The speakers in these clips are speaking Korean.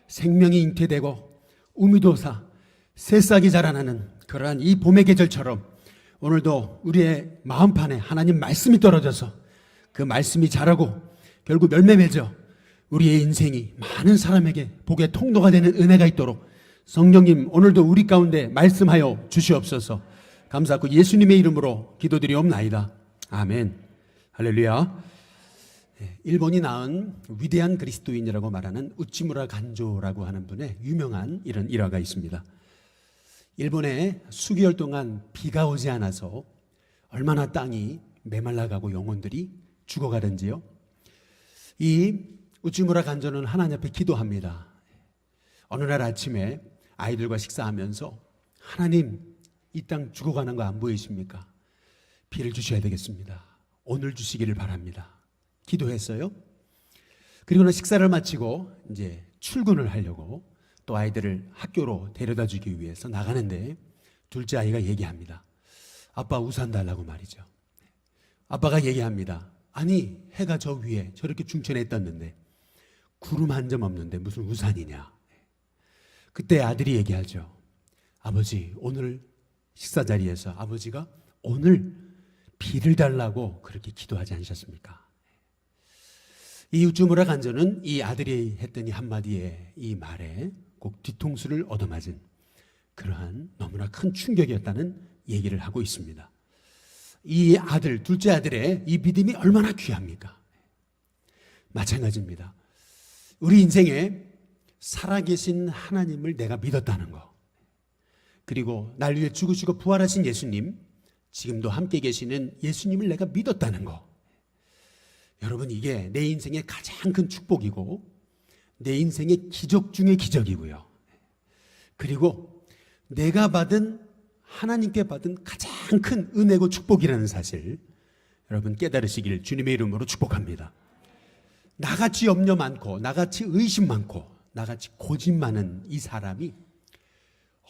생명이 잉태되고 우미도사 새싹이 자라나는 그러한 이 봄의 계절처럼 오늘도 우리의 마음판에 하나님 말씀이 떨어져서 그 말씀이 자라고 결국 열매 맺어 우리의 인생이 많은 사람에게 복의 통로가 되는 은혜가 있도록 성령님 오늘도 우리 가운데 말씀하여 주시옵소서. 감사하고 예수님의 이름으로 기도드리옵나이다. 아멘. 할렐루야. 일본이 낳은 위대한 그리스도인이라고 말하는 우치무라 간조라고 하는 분의 유명한 이런 일화가 있습니다. 일본에 수개월 동안 비가 오지 않아서 얼마나 땅이 메말라가고 영혼들이 죽어가는지요. 이 우치무라 간조는 하나님 앞에 기도합니다. 어느 날 아침에 아이들과 식사하면서 하나님, 이 땅 죽어가는 거 안 보이십니까? 비를 주셔야 되겠습니다. 오늘 주시기를 바랍니다. 기도했어요. 그리고는 식사를 마치고 이제 출근을 하려고 또 아이들을 학교로 데려다 주기 위해서 나가는데 둘째 아이가 얘기합니다. 아빠 우산 달라고 말이죠. 아빠가 얘기합니다. 아니 해가 저 위에 저렇게 중천에 떴는데 구름 한 점 없는데 무슨 우산이냐. 그때 아들이 얘기하죠. 아버지 오늘 식사 자리에서 아버지가 오늘 비를 달라고 그렇게 기도하지 않으셨습니까? 이 우쭈무라 간조는 이 아들이 했던 이 한마디에 이 말에 꼭 뒤통수를 얻어맞은 그러한 너무나 큰 충격이었다는 얘기를 하고 있습니다. 이 아들, 둘째 아들의 이 믿음이 얼마나 귀합니까? 마찬가지입니다. 우리 인생에 살아계신 하나님을 내가 믿었다는 거, 그리고 날 위해 죽으시고 부활하신 예수님, 지금도 함께 계시는 예수님을 내가 믿었다는 거, 여러분 이게 내 인생의 가장 큰 축복이고 내 인생의 기적 중의 기적이고요. 그리고 내가 받은 하나님께 받은 가장 큰 은혜고 축복이라는 사실 여러분 깨달으시기를 주님의 이름으로 축복합니다. 나같이 염려 많고 나같이 의심 많고 나같이 고집 많은 이 사람이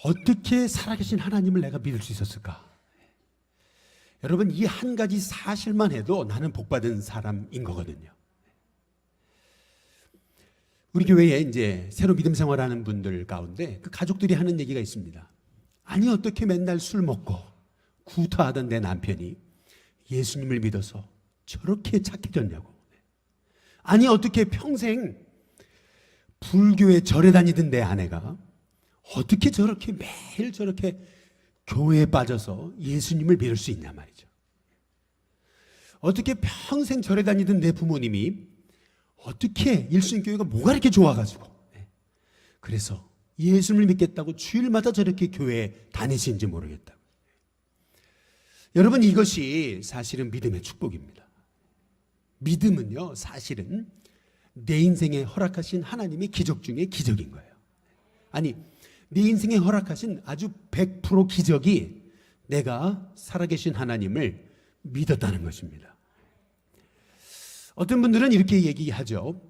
어떻게 살아계신 하나님을 내가 믿을 수 있었을까? 여러분 이 한 가지 사실만 해도 나는 복받은 사람인 거거든요. 우리 교회에 이제 새로 믿음 생활하는 분들 가운데 그 가족들이 하는 얘기가 있습니다. 아니 어떻게 맨날 술 먹고 구타하던 내 남편이 예수님을 믿어서 저렇게 착해졌냐고. 아니 어떻게 평생 불교에 절에 다니던 내 아내가 어떻게 저렇게 매일 저렇게 교회에 빠져서 예수님을 믿을 수 있냐 말이죠. 어떻게 평생 절에 다니던 내 부모님이 어떻게 일순교회가 뭐가 이렇게 좋아가지고 그래서 예수님을 믿겠다고 주일마다 저렇게 교회에 다니시는지 모르겠다고. 여러분 이것이 사실은 믿음의 축복입니다. 믿음은요 사실은 내 인생에 허락하신 하나님의 기적 중에 기적인 거예요. 아니 내 인생에 허락하신 아주 100% 기적이 내가 살아계신 하나님을 믿었다는 것입니다. 어떤 분들은 이렇게 얘기하죠.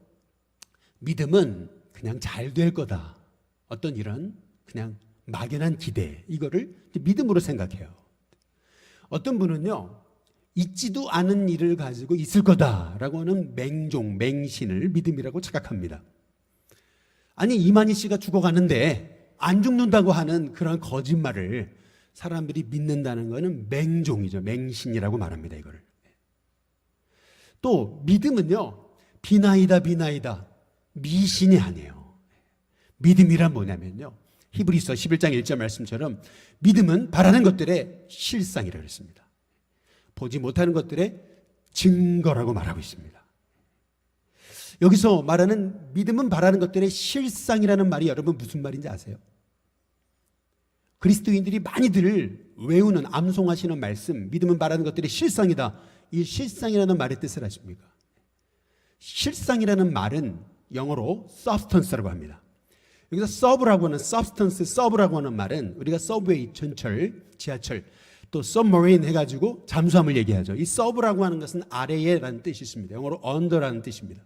믿음은 그냥 잘 될 거다. 어떤 이런 그냥 막연한 기대, 이거를 믿음으로 생각해요. 어떤 분은요, 있지도 않은 일을 가지고 있을 거다라고 하는 맹종, 맹신을 믿음이라고 착각합니다. 아니 이만희 씨가 죽어가는데 안 죽는다고 하는 그런 거짓말을 사람들이 믿는다는 것은 맹종이죠. 맹신이라고 말합니다. 이거를. 또 믿음은요 비나이다 미신이 아니에요. 믿음이란 뭐냐면요 히브리서 11장 1절 말씀처럼 믿음은 바라는 것들의 실상이라고 했습니다. 보지 못하는 것들의 증거라고 말하고 있습니다. 여기서 말하는 믿음은 바라는 것들의 실상이라는 말이 여러분 무슨 말인지 아세요? 그리스도인들이 많이들 외우는 암송하시는 말씀, 믿음은 바라는 것들의 실상이다. 이 실상이라는 말의 뜻을 아십니까? 실상이라는 말은 영어로 substance라고 합니다. 여기서 sub라고 하는 substance, sub라고 하는 말은 우리가 subway, 전철, 지하철, 또 submarine 해가지고 잠수함을 얘기하죠. 이 sub라고 하는 것은 아래에라는 뜻이 있습니다. 영어로 under라는 뜻입니다.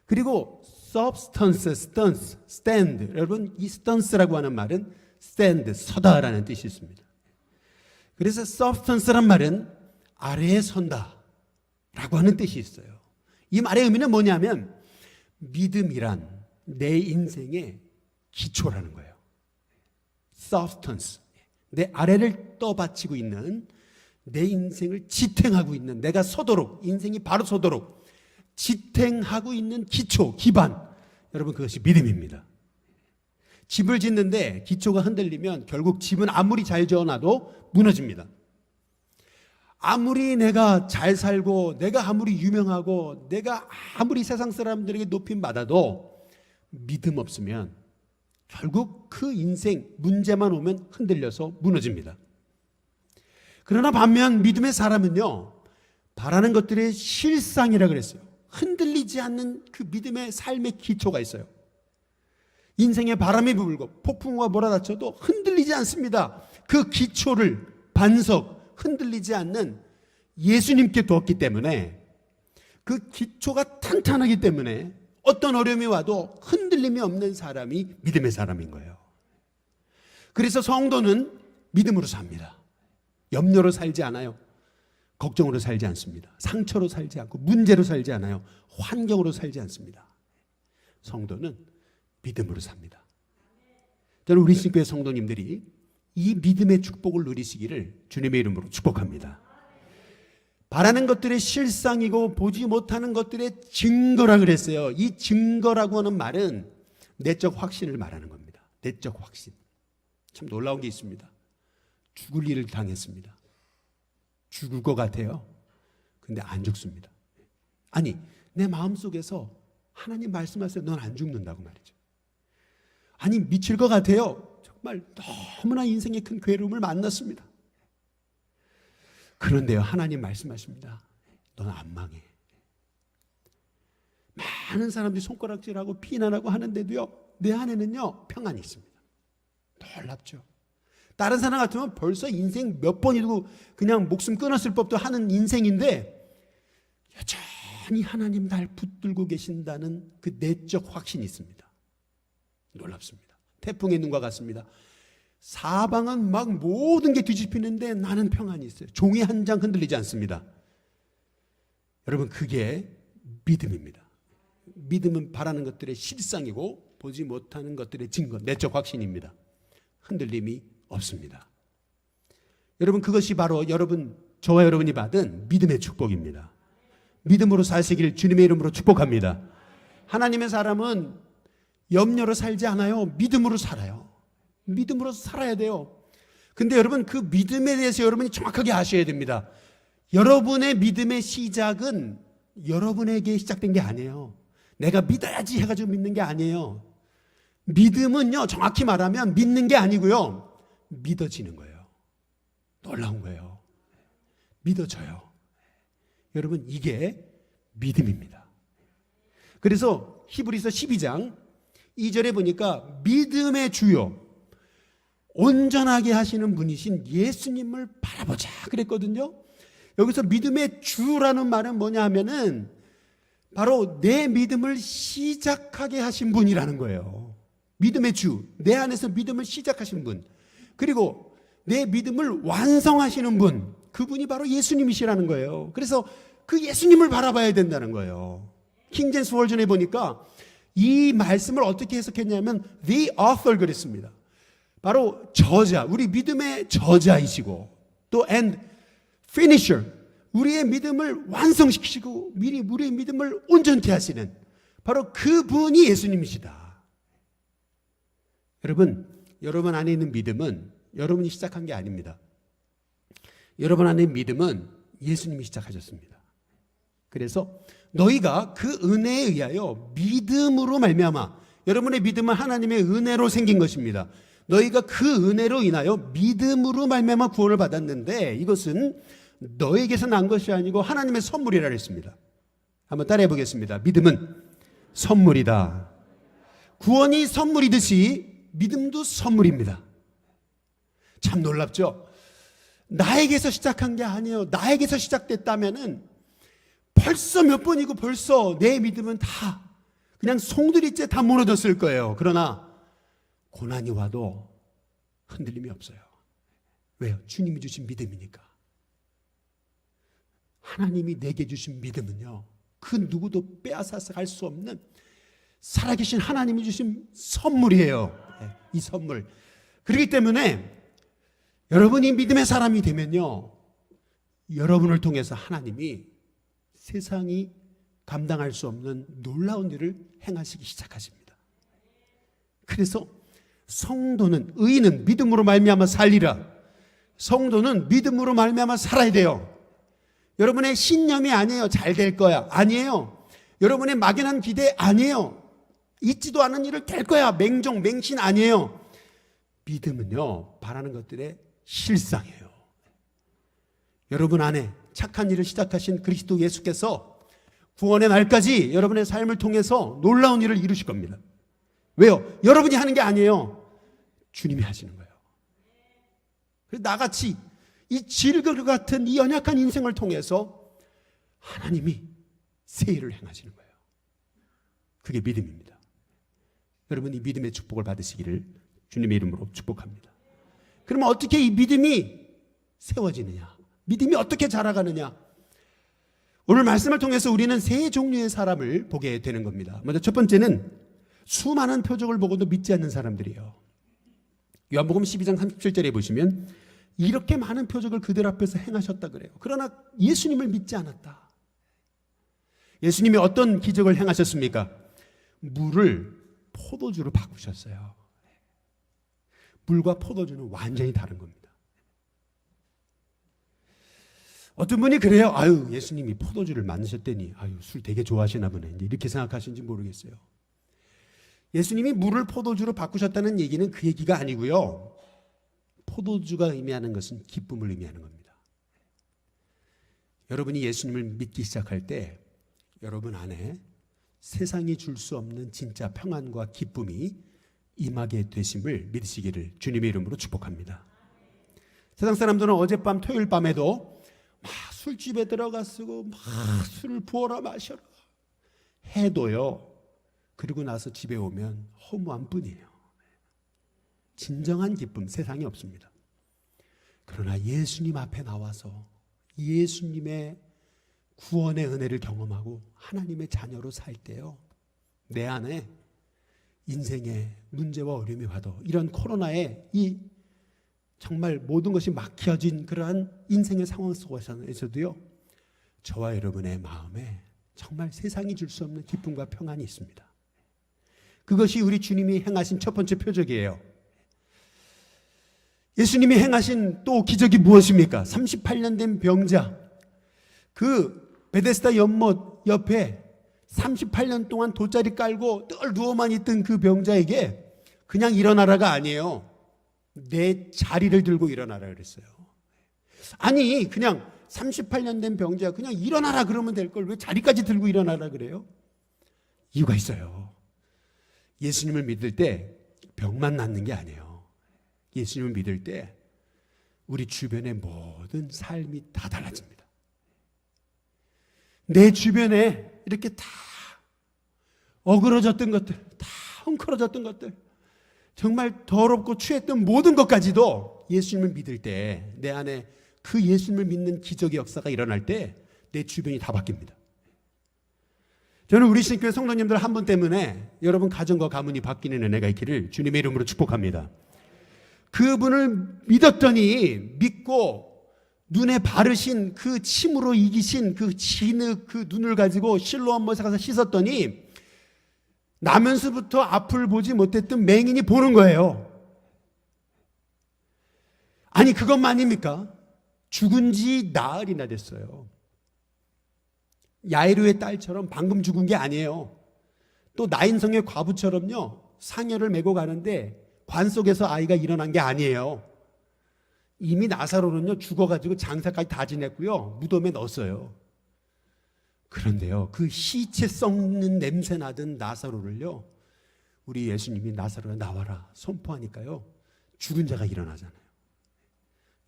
그리고 substance, stance, stand. 여러분 이 stance라고 하는 말은 stand, 서다라는 뜻이 있습니다. 그래서 substance란 말은 아래에 선다 라고 하는 뜻이 있어요. 이 말의 의미는 뭐냐면 믿음이란 내 인생의 기초라는 거예요. substance. 내 아래를 떠받치고 있는, 내 인생을 지탱하고 있는, 내가 서도록, 인생이 바로 서도록 지탱하고 있는 기초, 기반. 여러분, 그것이 믿음입니다. 집을 짓는데 기초가 흔들리면 결국 집은 아무리 잘 지어놔도 무너집니다. 아무리 내가 잘 살고, 내가 아무리 유명하고, 내가 아무리 세상 사람들에게 높임 받아도 믿음 없으면 결국 그 인생 문제만 오면 흔들려서 무너집니다. 그러나 반면 믿음의 사람은요, 바라는 것들의 실상이라 그랬어요. 흔들리지 않는 그 믿음의 삶의 기초가 있어요. 인생에 바람이 불고 폭풍우가 몰아닥쳐도 흔들리지 않습니다. 그 기초를, 반석, 흔들리지 않는 예수님께 두었기 때문에, 그 기초가 탄탄하기 때문에 어떤 어려움이 와도 흔들림이 없는 사람이 믿음의 사람인 거예요. 그래서 성도는 믿음으로 삽니다. 염려로 살지 않아요. 걱정으로 살지 않습니다. 상처로 살지 않고, 문제로 살지 않아요. 환경으로 살지 않습니다. 성도는 믿음으로 삽니다. 저는 우리 신교회 성도님들이 이 믿음의 축복을 누리시기를 주님의 이름으로 축복합니다. 바라는 것들의 실상이고 보지 못하는 것들의 증거라 그랬어요. 이 증거라고 하는 말은 내적 확신을 말하는 겁니다. 내적 확신. 참 놀라운 게 있습니다. 죽을 일을 당했습니다. 죽을 것 같아요. 근데 안 죽습니다. 아니, 내 마음속에서 하나님 말씀하세요. 넌 안 죽는다고 말이죠. 아니, 미칠 것 같아요. 정말 너무나 인생의 큰 괴로움을 만났습니다. 그런데요, 하나님 말씀하십니다. 넌 안 망해. 많은 사람들이 손가락질하고 비난하고 하는데도요, 내 안에는요, 평안이 있습니다. 놀랍죠. 다른 사람 같으면 벌써 인생 몇 번이고 그냥 목숨 끊었을 법도 하는 인생인데, 여전히 하나님 날 붙들고 계신다는 그 내적 확신이 있습니다. 놀랍습니다. 태풍의 눈과 같습니다. 사방은 막 모든 게 뒤집히는데 나는 평안이 있어요. 종이 한 장 흔들리지 않습니다. 여러분, 그게 믿음입니다. 믿음은 바라는 것들의 실상이고 보지 못하는 것들의 증거, 내적 확신입니다. 흔들림이 없습니다. 여러분, 그것이 바로 저와 여러분이 받은 믿음의 축복입니다. 믿음으로 사시기를 주님의 이름으로 축복합니다. 하나님의 사람은 염려로 살지 않아요. 믿음으로 살아요. 믿음으로 살아야 돼요. 근데 여러분, 그 믿음에 대해서 여러분이 정확하게 아셔야 됩니다. 여러분의 믿음의 시작은 여러분에게 시작된 게 아니에요. 내가 믿어야지 해가지고 믿는 게 아니에요. 믿음은요, 정확히 말하면 믿는 게 아니고요, 믿어지는 거예요. 놀라운 거예요. 믿어져요. 여러분, 이게 믿음입니다. 그래서 히브리서 12장 2절에 보니까 믿음의 주요, 온전하게 하시는 분이신 예수님을 바라보자 그랬거든요. 여기서 믿음의 주라는 말은 뭐냐 하면은 바로 내 믿음을 시작하게 하신 분이라는 거예요. 믿음의 주, 내 안에서 믿음을 시작하신 분, 그리고 내 믿음을 완성하시는 분, 그분이 바로 예수님이시라는 거예요. 그래서 그 예수님을 바라봐야 된다는 거예요. 킹제임스 버전에 보니까 이 말씀을 어떻게 해석했냐면 the author 그랬습니다. 바로 저자, 우리 믿음의 저자이시고 또 and finisher, 우리의 믿음을 완성시키시고 미리 우리의 믿음을 온전케 하시는 바로 그분이 예수님이시다. 여러분 안에 있는 믿음은 여러분이 시작한 게 아닙니다. 여러분 안에 있는 믿음은 예수님이 시작하셨습니다. 그래서 너희가 그 은혜에 의하여 믿음으로 말미암아, 여러분의 믿음은 하나님의 은혜로 생긴 것입니다. 너희가 그 은혜로 인하여 믿음으로 말미암아 구원을 받았는데 이것은 너에게서 난 것이 아니고 하나님의 선물이라 했습니다. 한번 따라해 보겠습니다. 믿음은 선물이다. 구원이 선물이듯이 믿음도 선물입니다. 참 놀랍죠? 나에게서 시작한 게 아니에요. 나에게서 시작됐다면은 벌써 몇 번이고 벌써 내 믿음은 다 그냥 송두리째 다 무너졌을 거예요. 그러나 고난이 와도 흔들림이 없어요. 왜요? 주님이 주신 믿음이니까. 하나님이 내게 주신 믿음은요, 그 누구도 빼앗아서 갈 수 없는 살아계신 하나님이 주신 선물이에요. 이 선물. 그렇기 때문에 여러분이 믿음의 사람이 되면요, 여러분을 통해서 하나님이 세상이 감당할 수 없는 놀라운 일을 행하시기 시작하십니다. 그래서 성도는, 의인은 믿음으로 말미암아 살리라. 성도는 믿음으로 말미암아 살아야 돼요. 여러분의 신념이 아니에요. 잘 될 거야. 아니에요. 여러분의 막연한 기대 아니에요. 있지도 않은 일을 될 거야. 맹종, 맹신 아니에요. 믿음은요, 바라는 것들의 실상이에요. 여러분 안에 착한 일을 시작하신 그리스도 예수께서 구원의 날까지 여러분의 삶을 통해서 놀라운 일을 이루실 겁니다. 왜요? 여러분이 하는 게 아니에요. 주님이 하시는 거예요. 그래서 나같이 이 질그 같은 이 연약한 인생을 통해서 하나님이 새 일을 행하시는 거예요. 그게 믿음입니다. 여러분, 이 믿음의 축복을 받으시기를 주님의 이름으로 축복합니다. 그러면 어떻게 이 믿음이 세워지느냐? 믿음이 어떻게 자라가느냐? 오늘 말씀을 통해서 우리는 세 종류의 사람을 보게 되는 겁니다. 먼저 첫 번째는 수많은 표적을 보고도 믿지 않는 사람들이에요. 요한복음 12장 37절에 보시면 이렇게 많은 표적을 그들 앞에서 행하셨다 그래요. 그러나 예수님을 믿지 않았다. 예수님이 어떤 기적을 행하셨습니까? 물을 포도주로 바꾸셨어요. 물과 포도주는 완전히 다른 겁니다. 어떤 분이 그래요. 아유, 예수님이 포도주를 만드셨다니, 아유, 술 되게 좋아하시나 보네. 이렇게 생각하시는지 모르겠어요. 예수님이 물을 포도주로 바꾸셨다는 얘기는 그 얘기가 아니고요. 포도주가 의미하는 것은 기쁨을 의미하는 겁니다. 여러분이 예수님을 믿기 시작할 때 여러분 안에 세상이 줄 수 없는 진짜 평안과 기쁨이 임하게 되심을 믿으시기를 주님의 이름으로 축복합니다. 세상 사람들은 어젯밤 토요일 밤에도 막 술집에 들어가시고 막 술을 부어라 마셔라 해도요, 그리고 나서 집에 오면 허무한 뿐이에요. 진정한 기쁨 세상에 없습니다. 그러나 예수님 앞에 나와서 예수님의 구원의 은혜를 경험하고 하나님의 자녀로 살 때요, 내 안에 인생의 문제와 어려움이 와도, 이런 코로나에 이 정말 모든 것이 막혀진 그러한 인생의 상황 속에서도요, 저와 여러분의 마음에 정말 세상이 줄 수 없는 기쁨과 평안이 있습니다. 그것이 우리 주님이 행하신 첫 번째 표적이에요. 예수님이 행하신 또 기적이 무엇입니까? 38년 된 병자, 그 베데스다 연못 옆에 38년 동안 돗자리 깔고 늘 누워만 있던 그 병자에게 그냥 일어나라가 아니에요. 내 자리를 들고 일어나라 그랬어요. 아니, 그냥 38년 된 병자 그냥 일어나라 그러면 될 걸 왜 자리까지 들고 일어나라 그래요? 이유가 있어요. 예수님을 믿을 때 병만 낫는 게 아니에요. 예수님을 믿을 때 우리 주변의 모든 삶이 다 달라집니다. 내 주변에 이렇게 다 어그러졌던 것들, 다 헝클어졌던 것들, 정말 더럽고 취했던 모든 것까지도 예수님을 믿을 때, 내 안에 그 예수님을 믿는 기적의 역사가 일어날 때 내 주변이 다 바뀝니다. 저는 우리 신교회 성도님들 한 분 때문에 여러분 가정과 가문이 바뀌는 은혜가 있기를 주님의 이름으로 축복합니다. 그분을 믿었더니, 믿고 눈에 바르신 그 침으로 이기신 그 진흙 그 눈을 가지고 실로암 못에 가서 씻었더니 나면서부터 앞을 보지 못했던 맹인이 보는 거예요. 아니, 그것만입니까? 죽은 지 나흘이나 됐어요. 야이로의 딸처럼 방금 죽은 게 아니에요. 또 나인성의 과부처럼요, 상여를 메고 가는데 관 속에서 아이가 일어난 게 아니에요. 이미 나사로는요, 죽어가지고 장사까지 다 지냈고요, 무덤에 넣었어요. 그런데요, 그 시체 썩는 냄새 나던 나사로를요, 우리 예수님이 나사로야 나와라 선포하니까요, 죽은 자가 일어나잖아요.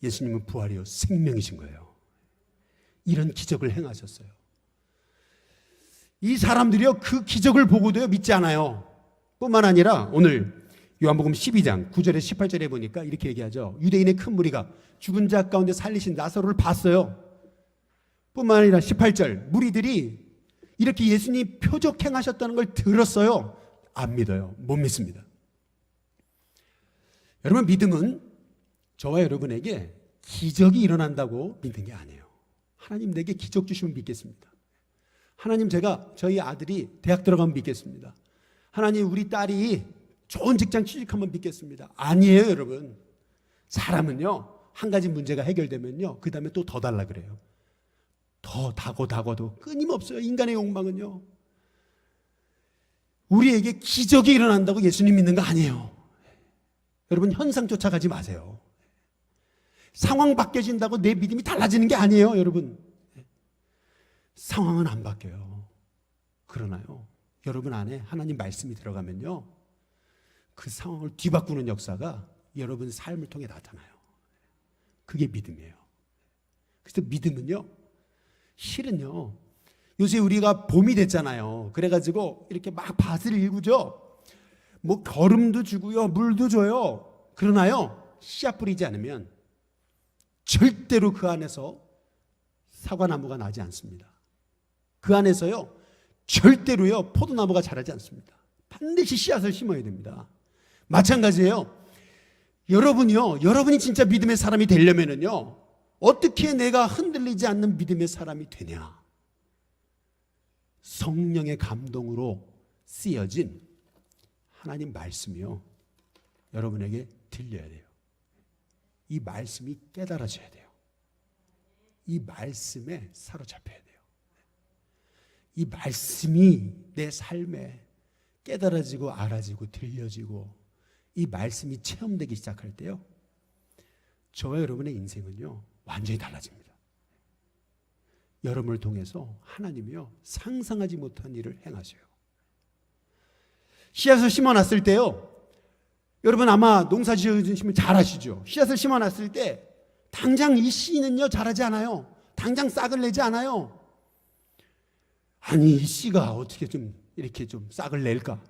예수님은 부활이요 생명이신 거예요. 이런 기적을 행하셨어요. 이 사람들이요, 그 기적을 보고도요 믿지 않아요. 뿐만 아니라 오늘 요한복음 12장 9절에 18절에 보니까 이렇게 얘기하죠. 유대인의 큰 무리가 죽은 자 가운데 살리신 나사로를 봤어요. 뿐만 아니라 18절, 무리들이 이렇게 예수님이 표적 행하셨다는 걸 들었어요. 안 믿어요. 못 믿습니다. 여러분, 믿음은 저와 여러분에게 기적이 일어난다고 믿는 게 아니에요. 하나님 내게 기적 주시면 믿겠습니다. 하나님, 저희 아들이 대학 들어가면 믿겠습니다. 하나님, 우리 딸이 좋은 직장 취직하면 믿겠습니다. 아니에요, 여러분. 사람은요, 한 가지 문제가 해결되면요, 그 다음에 또 더 달라 그래요. 더 다고도 끊임없어요. 인간의 욕망은요. 우리에게 기적이 일어난다고 예수님 믿는 거 아니에요. 여러분, 현상 쫓아가지 마세요. 상황 바뀌어진다고 내 믿음이 달라지는 게 아니에요, 여러분. 상황은 안 바뀌어요. 그러나요, 여러분 안에 하나님 말씀이 들어가면요, 그 상황을 뒤바꾸는 역사가 여러분 삶을 통해 나타나요. 그게 믿음이에요. 그래서 믿음은요, 실은요, 요새 우리가 봄이 됐잖아요. 그래가지고 이렇게 막 밭을 일구죠. 뭐 거름도 주고요, 물도 줘요. 그러나요, 씨앗 뿌리지 않으면 절대로 그 안에서 사과나무가 나지 않습니다. 그 안에서요, 절대로요, 포도나무가 자라지 않습니다. 반드시 씨앗을 심어야 됩니다. 마찬가지예요. 여러분이 진짜 믿음의 사람이 되려면은요, 어떻게 내가 흔들리지 않는 믿음의 사람이 되냐? 성령의 감동으로 쓰여진 하나님 말씀이요, 여러분에게 들려야 돼요. 이 말씀이 깨달아져야 돼요. 이 말씀에 사로잡혀야 돼요. 이 말씀이 내 삶에 깨달아지고 알아지고 들려지고 이 말씀이 체험되기 시작할 때요, 저와 여러분의 인생은요, 완전히 달라집니다. 여러분을 통해서 하나님이요, 상상하지 못한 일을 행하셔요. 씨앗을 심어놨을 때요, 여러분 아마 농사 지으시면 잘 아시죠? 씨앗을 심어놨을 때 당장 이 씨는요, 자라지 않아요. 당장 싹을 내지 않아요. 아니, 이 씨가 어떻게 이렇게 싹을 낼까?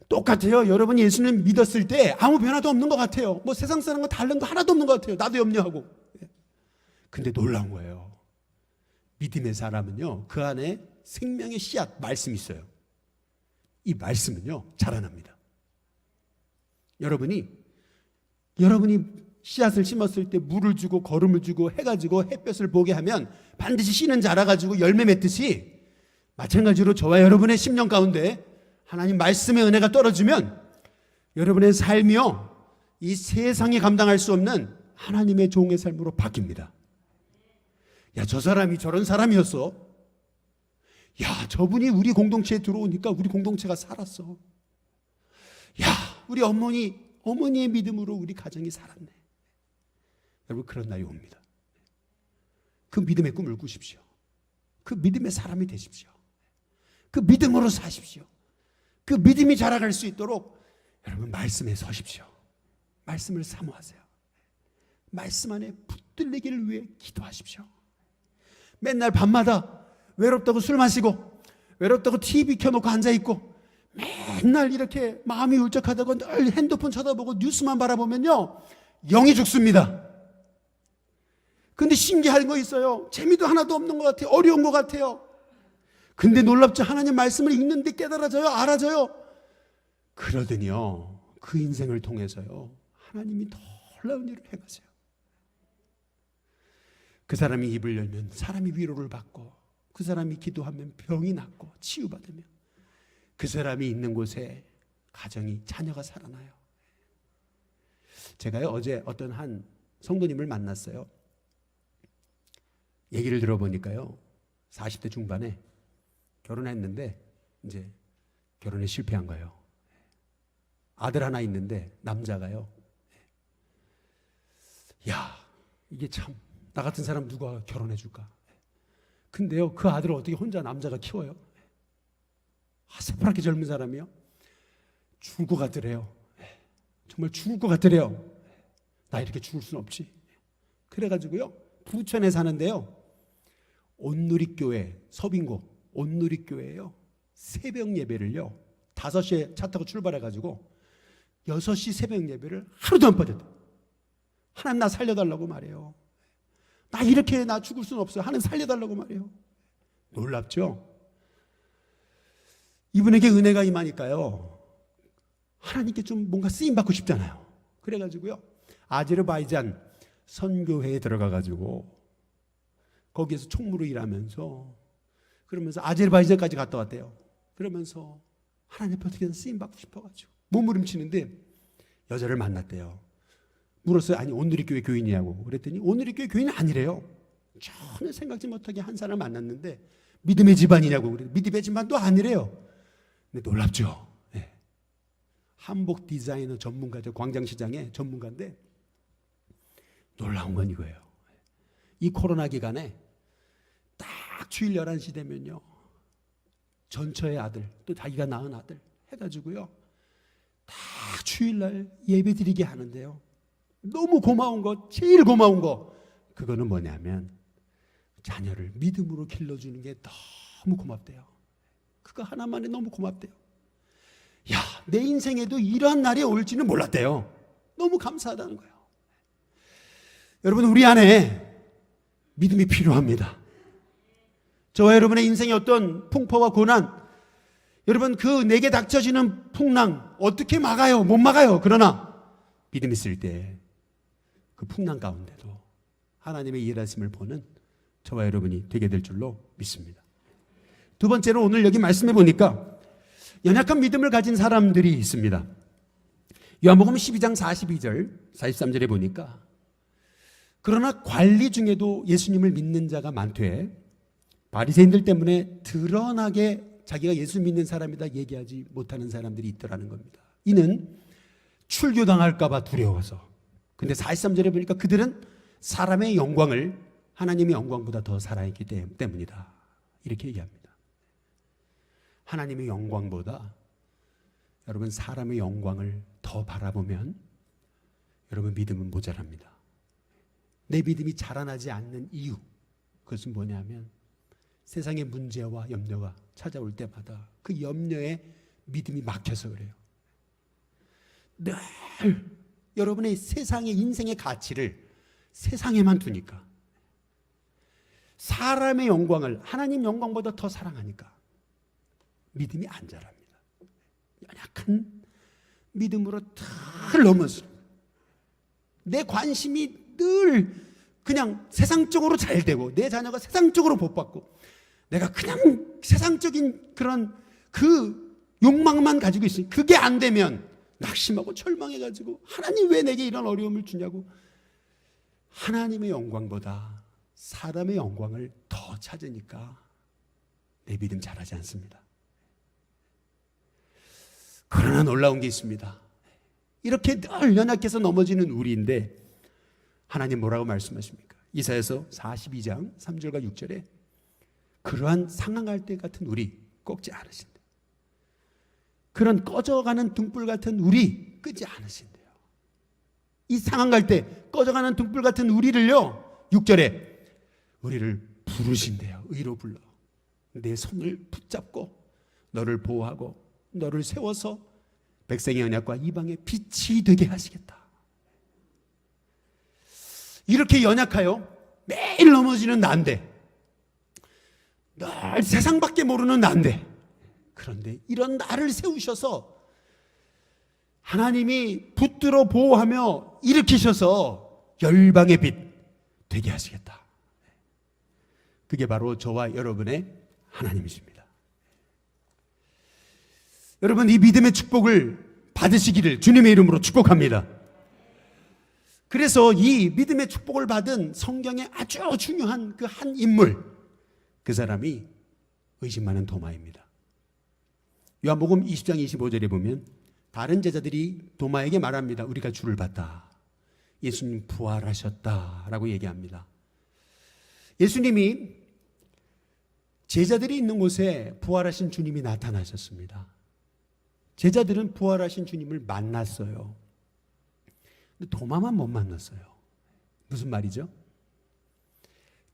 똑같아요. 여러분이 예수님 믿었을 때 아무 변화도 없는 것 같아요. 뭐 세상 사람과 다른 거 하나도 없는 것 같아요. 나도 염려하고. 근데 놀라운 거예요. 믿음의 사람은요, 그 안에 생명의 씨앗, 말씀이 있어요. 이 말씀은요, 자라납니다. 여러분이 씨앗을 심었을 때 물을 주고 거름을 주고 해가지고 햇볕을 보게 하면 반드시 씨는 자라가지고 열매 맺듯이, 마찬가지로 저와 여러분의 심령 가운데 하나님 말씀의 은혜가 떨어지면 여러분의 삶이요, 이 세상이 감당할 수 없는 하나님의 종의 삶으로 바뀝니다. 야, 저 사람이 저런 사람이었어. 야, 저분이 우리 공동체에 들어오니까 우리 공동체가 살았어. 야, 우리 어머니의 믿음으로 우리 가정이 살았네. 여러분, 그런 날이 옵니다. 그 믿음의 꿈을 꾸십시오. 그 믿음의 사람이 되십시오. 그 믿음으로 사십시오. 그 믿음이 자라갈 수 있도록 여러분 말씀에 서십시오. 말씀을 사모하세요. 말씀 안에 붙들리기를 위해 기도하십시오. 맨날 밤마다 외롭다고 술 마시고 외롭다고 TV 켜놓고 앉아있고 맨날 이렇게 마음이 울적하다고 늘 핸드폰 쳐다보고 뉴스만 바라보면요, 영이 죽습니다. 근데 신기한 거 있어요. 재미도 하나도 없는 것 같아요. 어려운 것 같아요. 근데 놀랍죠. 하나님 말씀을 읽는데 깨달아져요. 알아져요. 그러더니요, 그 인생을 통해서요, 하나님이 놀라운 일을 행하세요. 그 사람이 입을 열면 사람이 위로를 받고, 그 사람이 기도하면 병이 낫고 치유받으며, 그 사람이 있는 곳에 가정이, 자녀가 살아나요. 제가요, 어제 어떤 한 성도님을 만났어요. 얘기를 들어보니까요, 40대 중반에 결혼했는데 이제 결혼에 실패한 거예요. 아들 하나 있는데 남자가요, 야, 이게 참 나 같은 사람 누가 결혼해 줄까? 근데요, 그 아들을 어떻게 혼자 남자가 키워요? 새파랗게 젊은 사람이요, 죽을 것 같더래요. 정말 죽을 것 같더래요. 나 이렇게 죽을 수는 없지. 그래가지고요, 부천에 사는데요, 온누리교회, 서빙고 온누리교회에요, 새벽 예배를요, 5시에 차 타고 출발해가지고 6시 새벽 예배를 하루도 안 빠졌대요. 하나님 나 살려달라고 말해요. 나 이렇게 나 죽을 수는 없어요. 하나님 살려달라고 말해요. 놀랍죠? 이분에게 은혜가 임하니까요, 하나님께 좀 뭔가 쓰임받고 싶잖아요. 그래가지고요, 아제르바이잔 선교회에 들어가가지고 거기에서 총무로 일하면서, 그러면서 아제르바이잔까지 갔다 왔대요. 그러면서 하나님 앞에 어떻게든 쓰임받고 싶어가지고 몸부림치는데 여자를 만났대요. 물었어요. 아니, 온누리교회 교인이냐고. 그랬더니 온누리교회 교인은 아니래요. 전혀 생각지 못하게 한 사람을 만났는데 믿음의 집안이냐고. 그래요. 믿음의 집안도 아니래요. 근데 놀랍죠. 네. 한복 디자이너 전문가죠. 광장시장의 전문가인데 놀라운 건 이거예요. 이 코로나 기간에 딱 주일 11시 되면요, 전처의 아들, 또 자기가 낳은 아들 해가지고요, 다 주일날 예배 드리게 하는데요, 너무 고마운 거, 제일 고마운 거, 그거는 뭐냐면 자녀를 믿음으로 길러주는 게 너무 고맙대요. 그거 하나만에 너무 고맙대요. 야, 내 인생에도 이러한 날이 올지는 몰랐대요. 너무 감사하다는 거예요. 여러분, 우리 안에 믿음이 필요합니다. 저와 여러분의 인생의 어떤 풍파와 고난, 여러분, 그 내게 닥쳐지는 풍랑 어떻게 막아요? 못 막아요. 그러나 믿음 있을 때 그 풍랑 가운데도 하나님의 일하심을 보는 저와 여러분이 되게 될 줄로 믿습니다. 두 번째로, 오늘 여기 말씀해 보니까 연약한 믿음을 가진 사람들이 있습니다. 요한복음 12장 42절 43절에 보니까, 그러나 관리 중에도 예수님을 믿는 자가 많되 바리새인들 때문에 드러나게 자기가 예수 믿는 사람이다 얘기하지 못하는 사람들이 있더라는 겁니다. 이는 출교당할까 봐 두려워서. 근데 43절에 보니까 그들은 사람의 영광을 하나님의 영광보다 더 사랑했기 때문이다, 이렇게 얘기합니다. 하나님의 영광보다 여러분 사람의 영광을 더 바라보면 여러분 믿음은 모자랍니다. 내 믿음이 자라나지 않는 이유, 그것은 뭐냐면 세상의 문제와 염려가 찾아올 때마다 그 염려에 믿음이 막혀서 그래요. 늘 여러분의 세상의 인생의 가치를 세상에만 두니까, 사람의 영광을 하나님 영광보다 더 사랑하니까 믿음이 안 자랍니다. 연약한 믿음으로 늘 넘어서 내 관심이 늘 그냥 세상적으로 잘 되고, 내 자녀가 세상적으로 복받고, 내가 그냥 세상적인 그런 그 욕망만 가지고 있으니 그게 안 되면 낙심하고 절망해가지고 하나님 왜 내게 이런 어려움을 주냐고, 하나님의 영광보다 사람의 영광을 더 찾으니까 내 믿음 잘하지 않습니다. 그러나 놀라운 게 있습니다. 이렇게 늘 연약해서 넘어지는 우리인데 하나님 뭐라고 말씀하십니까? 이사야서 42장 3절과 6절에 그러한 상황할 때 같은 우리 꺾지 않으신다. 그런 꺼져가는 등불 같은 우리 끄지 않으신대요. 이 상황 갈 때 꺼져가는 등불 같은 우리를요, 6절에 우리를 부르신대요. 의로 불러 내 손을 붙잡고 너를 보호하고 너를 세워서 백성의 언약과 이방의 빛이 되게 하시겠다. 이렇게 연약하여 매일 넘어지는 난데, 늘 세상밖에 모르는 난데, 그런데 이런 나를 세우셔서 하나님이 붙들어 보호하며 일으키셔서 열방의 빛 되게 하시겠다. 그게 바로 저와 여러분의 하나님이십니다. 여러분, 이 믿음의 축복을 받으시기를 주님의 이름으로 축복합니다. 그래서 이 믿음의 축복을 받은 성경의 아주 중요한 그 한 인물, 그 사람이 의심 많은 도마입니다. 요한복음 20장 25절에 보면 다른 제자들이 도마에게 말합니다. 우리가 주를 봤다. 예수님 부활하셨다라고 얘기합니다. 예수님이 제자들이 있는 곳에 부활하신 주님이 나타나셨습니다. 제자들은 부활하신 주님을 만났어요. 근데 도마만 못 만났어요. 무슨 말이죠?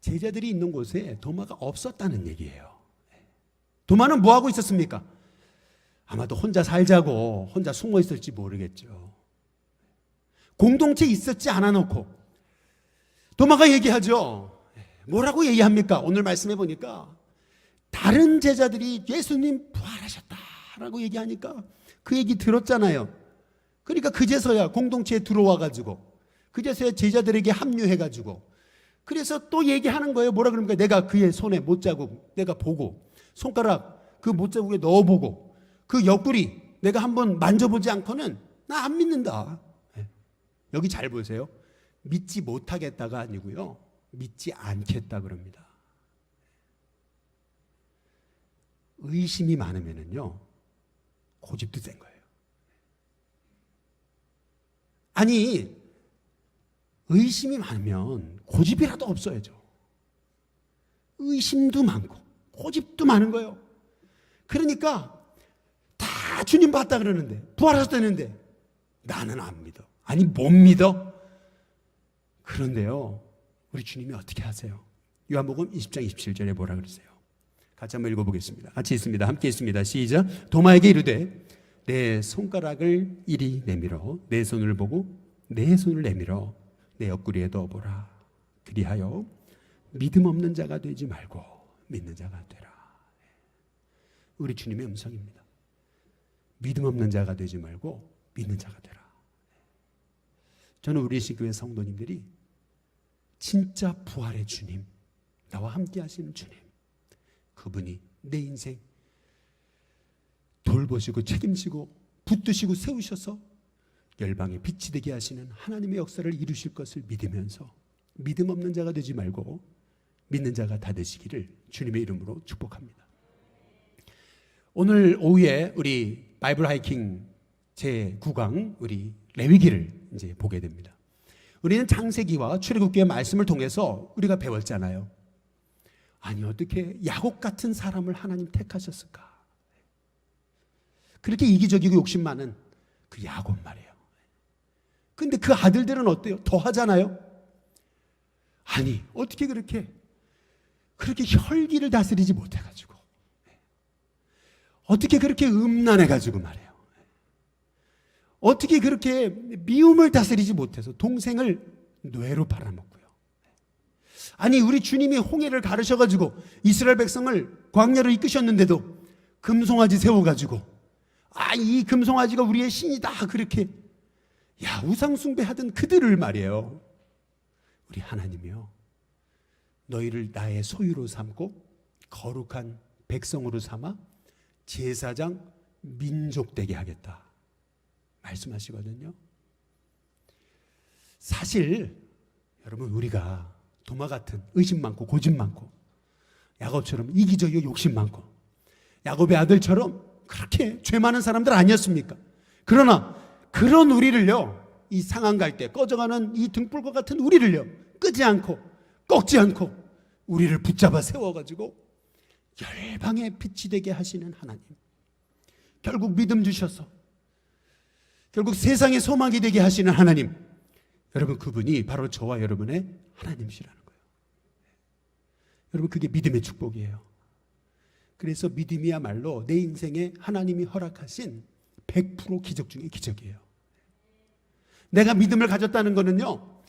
제자들이 있는 곳에 도마가 없었다는 얘기예요. 도마는 뭐 하고 있었습니까? 아마도 혼자 살자고 혼자 숨어 있을지 모르겠죠. 공동체 있었지 않아 놓고 도마가 얘기하죠. 뭐라고 얘기합니까? 오늘 말씀해 보니까 다른 제자들이 예수님 부활하셨다라고 얘기하니까 그 얘기 들었잖아요. 그러니까 그제서야 공동체에 들어와가지고 그제서야 제자들에게 합류해가지고 그래서 또 얘기하는 거예요. 뭐라 그럽니까? 내가 그의 손에 못자국 내가 보고 손가락 그 못자국에 넣어보고 그 옆구리 내가 한번 만져보지 않고는 나 안 믿는다. 여기 잘 보세요. 믿지 못하겠다가 아니고요. 믿지 않겠다 그럽니다. 의심이 많으면은요, 고집도 센 거예요. 아니, 의심이 많으면 고집이라도 없어야죠. 의심도 많고 고집도 많은 거예요. 그러니까 다 주님 봤다 그러는데 부활하셨다는데 나는 안 믿어. 아니 못 믿어? 그런데요, 우리 주님이 어떻게 하세요? 요한복음 20장 27절에 뭐라 그러세요? 같이 한번 읽어보겠습니다. 같이 있습니다. 함께 있습니다. 시작. 도마에게 이르되 내 손가락을 이리 내밀어 내 손을 보고 내 손을 내밀어 내 옆구리에 넣어보라. 그리하여 믿음 없는 자가 되지 말고 믿는 자가 되라. 우리 주님의 음성입니다. 믿음 없는 자가 되지 말고 믿는 자가 되라. 저는 우리 시교회 성도님들이 진짜 부활의 주님, 나와 함께 하시는 주님, 그분이 내 인생 돌보시고 책임지고 붙드시고 세우셔서 열방에 빛이 되게 하시는 하나님의 역사를 이루실 것을 믿으면서 믿음 없는 자가 되지 말고 믿는 자가 다 되시기를 주님의 이름으로 축복합니다. 오늘 오후에 우리 바이블 하이킹 제9강 우리 레위기를 이제 보게 됩니다. 우리는 창세기와 출애굽기의 말씀을 통해서 우리가 배웠잖아요. 아니 어떻게 야곱 같은 사람을 하나님 택하셨을까? 그렇게 이기적이고 욕심 많은 그 야곱 말이에요. 근데 그 아들들은 어때요? 더 하잖아요. 아니 어떻게 그렇게 혈기를 다스리지 못해가지고 어떻게 그렇게 음란해가지고 말이에요. 어떻게 그렇게 미움을 다스리지 못해서 동생을 뇌로 팔아먹고요. 아니 우리 주님이 홍해를 가르셔가지고 이스라엘 백성을 광야로 이끄셨는데도 금송아지 세워가지고 이 금송아지가 우리의 신이다 그렇게 우상 숭배하던 그들을 말이에요. 우리 하나님이요, 너희를 나의 소유로 삼고 거룩한 백성으로 삼아 제사장 민족 되게 하겠다 말씀하시거든요. 사실 여러분 우리가 도마 같은 의심 많고 고집 많고 야곱처럼 이기적이고 욕심 많고 야곱의 아들처럼 그렇게 죄 많은 사람들 아니었습니까? 그러나 그런 우리를요, 이 상한 갈 때 꺼져가는 이 등불과 같은 우리를요, 끄지 않고 꺾지 않고 우리를 붙잡아 세워가지고 열방의 빛이 되게 하시는 하나님, 결국 믿음 주셔서 결국 세상의 소망이 되게 하시는 하나님, 여러분 그분이 바로 저와 여러분의 하나님이시라는 거예요. 여러분 그게 믿음의 축복이에요. 그래서 믿음이야말로 내 인생에 하나님이 허락하신 100% 기적 중에 기적이에요. 내가 믿음을 가졌다는 거는요,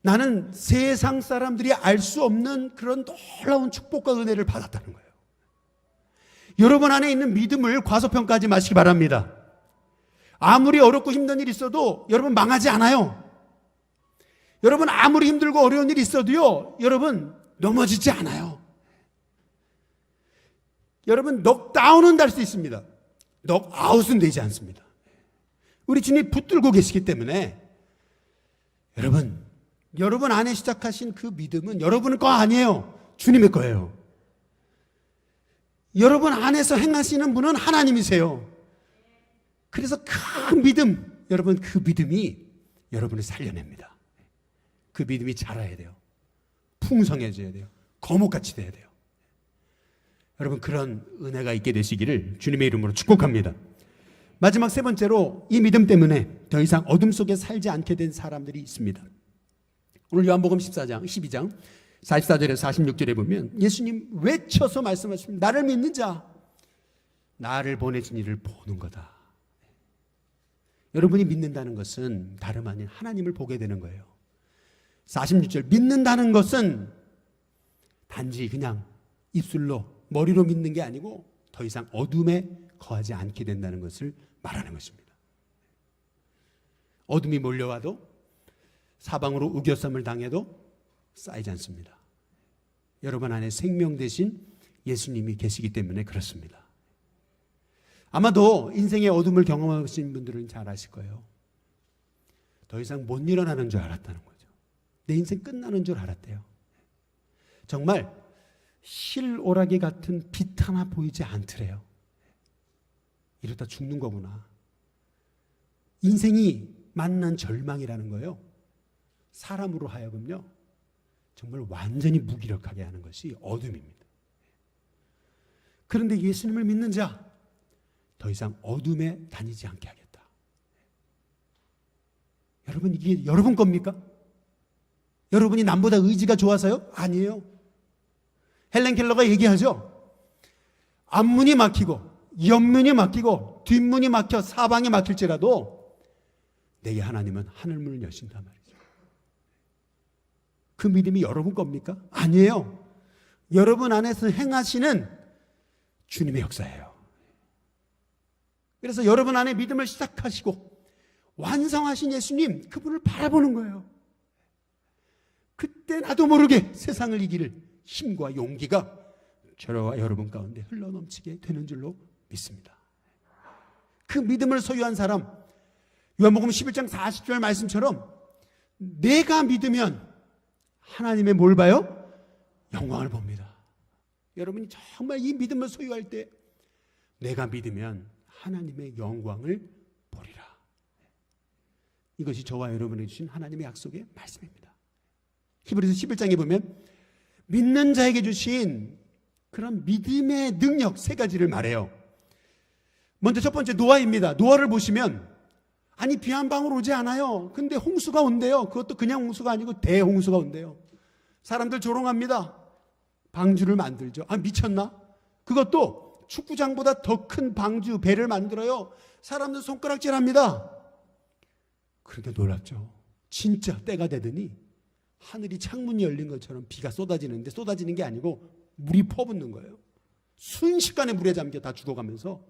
나는 세상 사람들이 알 수 없는 그런 놀라운 축복과 은혜를 받았다는 거예요. 여러분 안에 있는 믿음을 과소평가하지 마시기 바랍니다. 아무리 어렵고 힘든 일이 있어도 여러분 망하지 않아요. 여러분 아무리 힘들고 어려운 일이 있어도요, 여러분 넘어지지 않아요. 여러분 넉다운은 될 수 있습니다. 넉아웃은 되지 않습니다. 우리 주님이 붙들고 계시기 때문에 여러분 안에 시작하신 그 믿음은 여러분 거 아니에요. 주님의 거예요. 여러분 안에서 행하시는 분은 하나님이세요. 그래서 그 믿음, 여러분 그 믿음이 여러분을 살려냅니다. 그 믿음이 자라야 돼요. 풍성해져야 돼요. 거목같이 돼야 돼요. 여러분 그런 은혜가 있게 되시기를 주님의 이름으로 축복합니다. 마지막 세 번째로 이 믿음 때문에 더 이상 어둠 속에 살지 않게 된 사람들이 있습니다. 오늘 요한복음 12장 44절에서 46절에 보면 예수님 외쳐서 말씀하십니다. 나를 믿는 자, 나를 보내신 이를 보는 거다. 여러분이 믿는다는 것은 다름 아닌 하나님을 보게 되는 거예요. 46절, 믿는다는 것은 단지 그냥 입술로 머리로 믿는 게 아니고 더 이상 어둠에 거하지 않게 된다는 것을 말하는 것입니다. 어둠이 몰려와도 사방으로 우겨쌈을 당해도 쌓이지 않습니다. 여러분 안에 생명 대신 예수님이 계시기 때문에 그렇습니다. 아마도 인생의 어둠을 경험하신 분들은 잘 아실 거예요. 더 이상 못 일어나는 줄 알았다는 거죠. 내 인생 끝나는 줄 알았대요. 정말 실오라기 같은 빛 하나 보이지 않더래요. 이러다 죽는 거구나. 인생이 만난 절망이라는 거예요. 사람으로 하여금요, 정말 완전히 무기력하게 하는 것이 어둠입니다. 그런데 예수님을 믿는 자, 더 이상 어둠에 다니지 않게 하겠다. 여러분, 이게 여러분 겁니까? 여러분이 남보다 의지가 좋아서요? 아니에요. 헬렌 켈러가 얘기하죠. 앞문이 막히고 옆문이 막히고 뒷문이 막혀 사방이 막힐지라도 내게 하나님은 하늘문을 여신단 말이죠. 그 믿음이 여러분 겁니까? 아니에요. 여러분 안에서 행하시는 주님의 역사예요. 그래서 여러분 안에 믿음을 시작하시고 완성하신 예수님, 그분을 바라보는 거예요. 그때 나도 모르게 세상을 이길 힘과 용기가 저와 여러분 가운데 흘러넘치게 되는 줄로 믿습니다. 그 믿음을 소유한 사람, 요한복음 11장 40절 말씀처럼 내가 믿으면 하나님의 뭘 봐요? 영광을 봅니다. 여러분이 정말 이 믿음을 소유할 때 내가 믿으면 하나님의 영광을 보리라. 이것이 저와 여러분에게 주신 하나님의 약속의 말씀입니다. 히브리서 11장에 보면 믿는 자에게 주신 그런 믿음의 능력 세 가지를 말해요. 먼저 첫 번째 노아입니다. 노아를 보시면 아니 비 한 방울 오지 않아요. 근데 홍수가 온대요. 그것도 그냥 홍수가 아니고 대홍수가 온대요. 사람들 조롱합니다. 방주를 만들죠. 아, 미쳤나? 그것도 축구장보다 더 큰 방주, 배를 만들어요. 사람들 손가락질합니다. 그런데 놀랍죠. 진짜 때가 되더니 하늘이 창문이 열린 것처럼 비가 쏟아지는데 쏟아지는 게 아니고 물이 퍼붓는 거예요. 순식간에 물에 잠겨 다 죽어가면서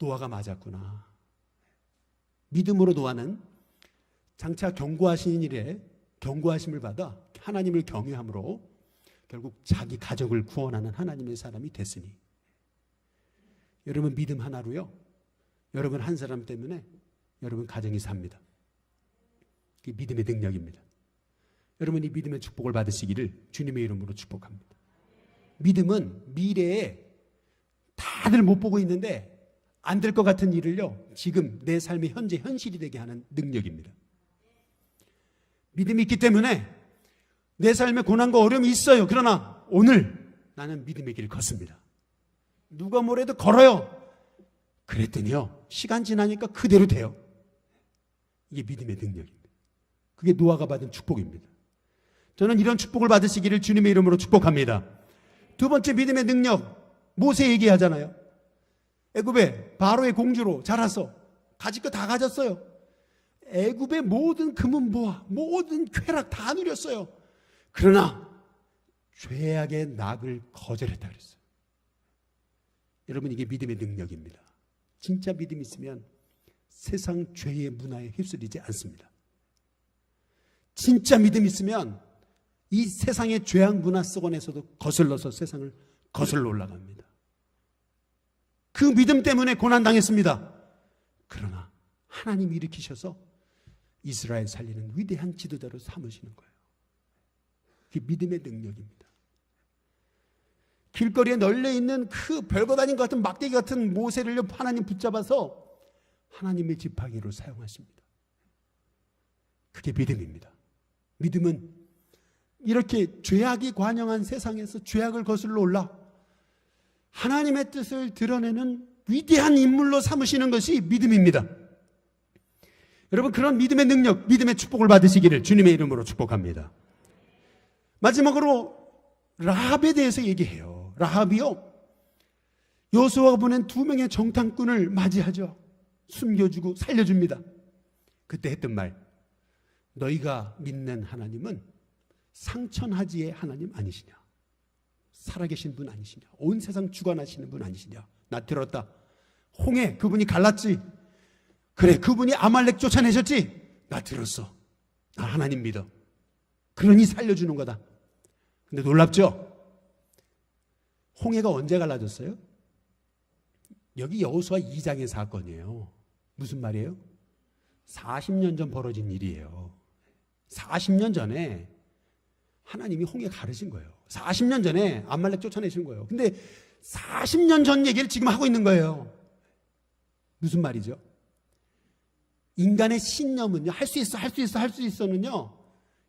노아가 맞았구나. 믿음으로 노아는 장차 경고하신 일에 경고하심을 받아 하나님을 경외함으로 결국 자기 가족을 구원하는 하나님의 사람이 됐으니, 여러분 믿음 하나로요, 여러분 한 사람 때문에 여러분 가정이 삽니다. 그게 믿음의 능력입니다. 여러분이 믿음의 축복을 받으시기를 주님의 이름으로 축복합니다. 믿음은 미래에 다들 못 보고 있는데 안 될 것 같은 일을요, 지금 내 삶의 현재 현실이 되게 하는 능력입니다. 믿음이 있기 때문에 내 삶에 고난과 어려움이 있어요. 그러나 오늘 나는 믿음의 길을 걷습니다. 누가 뭐래도 걸어요. 그랬더니요, 시간 지나니까 그대로 돼요. 이게 믿음의 능력입니다. 그게 노아가 받은 축복입니다. 저는 이런 축복을 받으시기를 주님의 이름으로 축복합니다. 두 번째 믿음의 능력, 모세 얘기하잖아요. 애굽에 바로의 공주로 자라서 가질 거 다 가졌어요. 애굽의 모든 금은 보화, 모든 쾌락 다 누렸어요. 그러나 죄악의 낙을 거절했다 그랬어요. 여러분, 이게 믿음의 능력입니다. 진짜 믿음이 있으면 세상 죄의 문화에 휩쓸리지 않습니다. 진짜 믿음이 있으면 이 세상의 죄악 문화 속원에서도 거슬러서 세상을 거슬러 올라갑니다. 그 믿음 때문에 고난당했습니다. 그러나 하나님이 일으키셔서 이스라엘 살리는 위대한 지도자로 삼으시는 거예요. 그게 믿음의 능력입니다. 길거리에 널려있는 그 별거 아닌 것 같은 막대기 같은 모세를 하나님 붙잡아서 하나님의 지팡이로 사용하십니다. 그게 믿음입니다. 믿음은 이렇게 죄악이 관영한 세상에서 죄악을 거슬러 올라 하나님의 뜻을 드러내는 위대한 인물로 삼으시는 것이 믿음입니다. 여러분, 그런 믿음의 능력, 믿음의 축복을 받으시기를 주님의 이름으로 축복합니다. 마지막으로 라합에 대해서 얘기해요. 라합이요, 여호수아가 보낸 2명의 정탐꾼을 맞이하죠. 숨겨주고 살려줍니다. 그때 했던 말, 너희가 믿는 하나님은 상천하지의 하나님 아니시냐? 살아계신 분 아니시냐? 온 세상 주관하시는 분 아니시냐? 나 들었다. 홍해 그분이 갈랐지. 그래 그분이 아말렉 쫓아내셨지. 나 들었어. 나 하나님 믿어. 그러니 살려주는 거다. 근데 놀랍죠? 홍해가 언제 갈라졌어요? 여기 여호수아 2장의 사건이에요. 무슨 말이에요? 40년 전 벌어진 일이에요. 40년 전에 하나님이 홍해 가르신 거예요. 40년 전에 아말렉 쫓아내신 거예요. 근데 40년 전 얘기를 지금 하고 있는 거예요. 무슨 말이죠? 인간의 신념은요, 할 수 있어는요,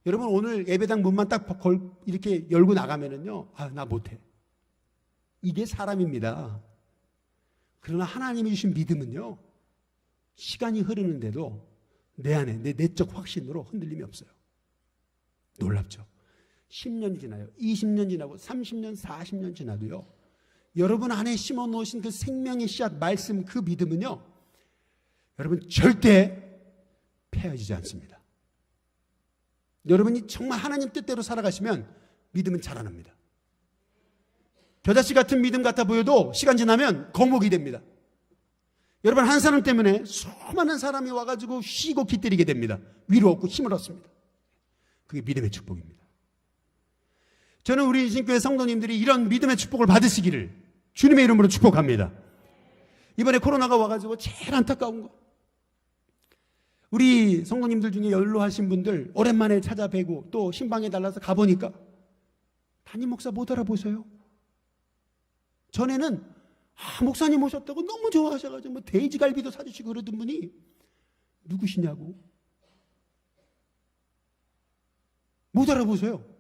여러분 오늘 예배당 문만 딱 이렇게 열고 나가면은요, 아, 나 못해. 이게 사람입니다. 그러나 하나님이 주신 믿음은요, 시간이 흐르는데도 내 안에 내 내적 확신으로 흔들림이 없어요. 놀랍죠? 10년 지나요. 20년 지나고 30년, 40년 지나도요. 여러분 안에 심어 놓으신 그 생명의 씨앗 말씀 그 믿음은요. 여러분 절대 패해지지 않습니다. 여러분이 정말 하나님 뜻대로 살아가시면 믿음은 자라납니다. 겨자씨 같은 믿음 같아 보여도 시간 지나면 거목이 됩니다. 여러분 한 사람 때문에 수많은 사람이 와가지고 쉬고 기다리게 됩니다. 위로 얻고 힘을 얻습니다. 그게 믿음의 축복입니다. 저는 우리 신교회 성도님들이 이런 믿음의 축복을 받으시기를 주님의 이름으로 축복합니다. 이번에 코로나가 와가지고 제일 안타까운 거, 우리 성도님들 중에 연로하신 분들 오랜만에 찾아뵈고 또 신방에 달라서 가보니까 담임 목사 못 알아보세요. 전에는 목사님 오셨다고 너무 좋아하셔가지고 뭐 돼지갈비도 사주시고 그러던 분이 누구시냐고 못 알아보세요.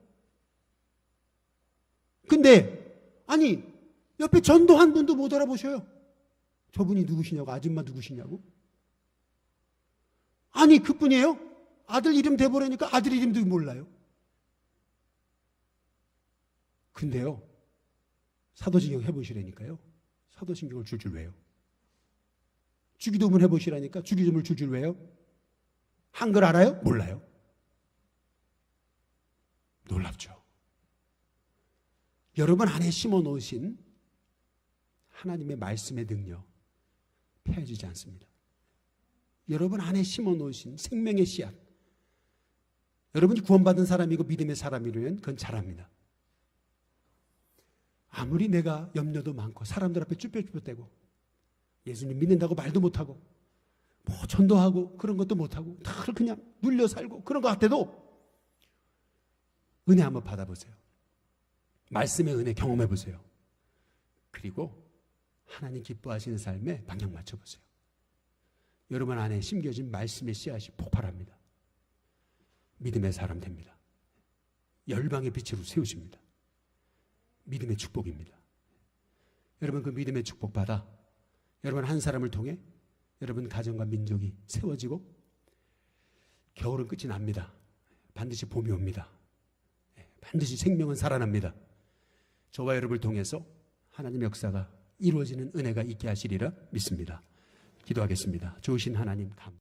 근데 아니 옆에 전도한 분도 못 알아보셔요. 저분이 누구시냐고, 아줌마 누구시냐고. 아니 그뿐이에요? 아들 이름 대보라니까 아들 이름도 몰라요. 근데요 사도신경 해보시라니까요. 사도신경을 줄줄 외요. 주기도문 해보시라니까 주기도문을 줄줄 외요. 한글 알아요? 몰라요. 놀랍죠. 여러분 안에 심어 놓으신 하나님의 말씀의 능력 패해지지 않습니다. 여러분 안에 심어 놓으신 생명의 씨앗, 여러분이 구원받은 사람이고 믿음의 사람이라면 그건 잘합니다. 아무리 내가 염려도 많고 사람들 앞에 쭈뼛쭈뼛대고 예수님 믿는다고 말도 못하고 뭐 전도하고 그런 것도 못하고 다 그냥 눌려 살고 그런 것 같아도 은혜 한번 받아보세요. 말씀의 은혜 경험해보세요. 그리고 하나님 기뻐하시는 삶에 방향 맞춰보세요. 여러분 안에 심겨진 말씀의 씨앗이 폭발합니다. 믿음의 사람 됩니다. 열방의 빛으로 세우십니다. 믿음의 축복입니다. 여러분 그 믿음의 축복 받아 여러분 한 사람을 통해 여러분 가정과 민족이 세워지고 겨울은 끝이 납니다. 반드시 봄이 옵니다. 반드시 생명은 살아납니다. 저와 여러분을 통해서 하나님의 역사가 이루어지는 은혜가 있게 하시리라 믿습니다. 기도하겠습니다. 좋으신 하나님 감사합니다.